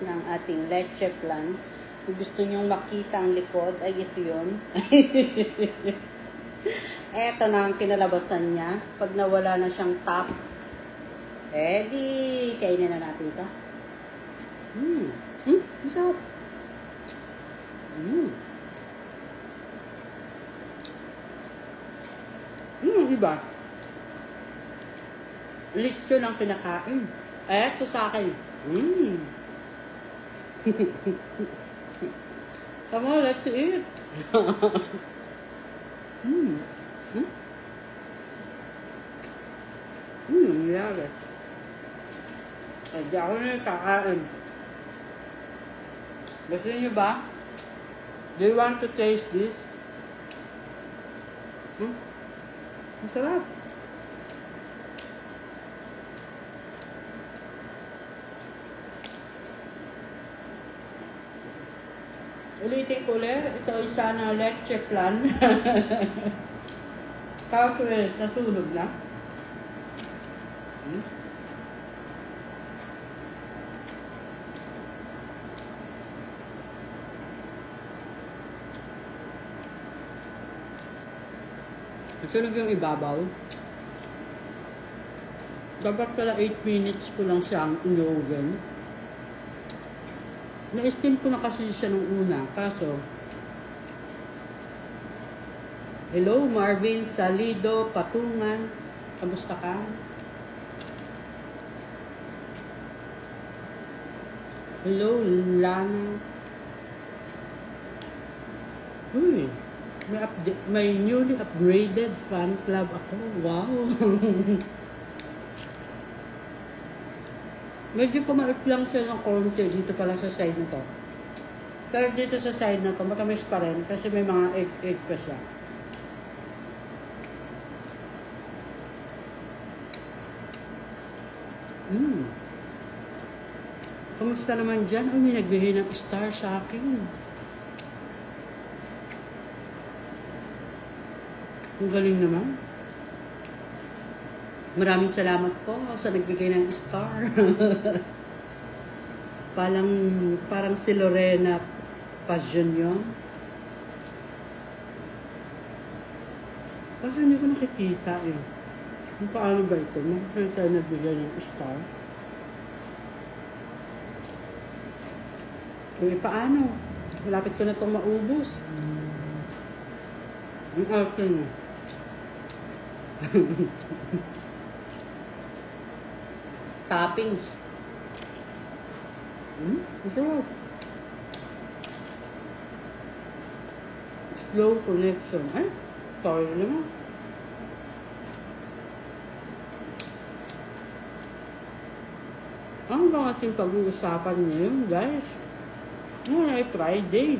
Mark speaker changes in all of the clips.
Speaker 1: ng ating leche plan. Kung gusto nyong makita ang likod, ay ito yun. Eto na ang kinalabasan niya. Pag nawala na siyang top, di kainin na natin ito. Masarap. Iba. Lechon ang kinakain. Eto sa akin. Come on, let's eat. Nangyari. Di ako na kakain. Gusto niyo ba? Do you want to taste this? Masarap. Ulitin ko ulit. Ito ay sana leche plan. Kaso nasunog na. Nasunog yung ibabaw. Dapat pala 8 minutes ko lang siyang in-oven. Na-steam ko na kasi siya nung una. Kaso, hello Marvin Salido, Patungan. Kamusta ka? Hello Lana. Uy, may newly upgraded fan club ako. Wow. Medyo pumait lang siya ng konti dito pala sa side na to. Pero dito sa side na to, matamis pa rin kasi may mga egg pa siya. Kamusta naman dyan? May nagbigay ng star sa akin. Ang galing naman. Maraming salamat po sa nagbigay ng star. Parang si Lorena Passion yun. Kasi hindi ko nakikita eh. Paano ba ito? Bakit tayo nagbigay ng star? Paano? Malapit ko na itong maubos. Ang arte mo. Toppings. Masarap. Slow connection. Ay, sorry naman. Ano ba ating pag-uusapan ngayon, guys? Ngayon ay Friday.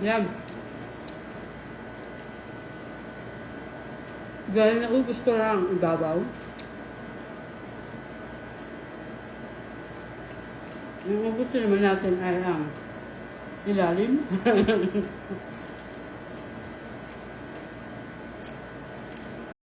Speaker 1: Yan. Dahil naubos ko lang ibabaw. Yung ubos naman natin ay ang ilalim.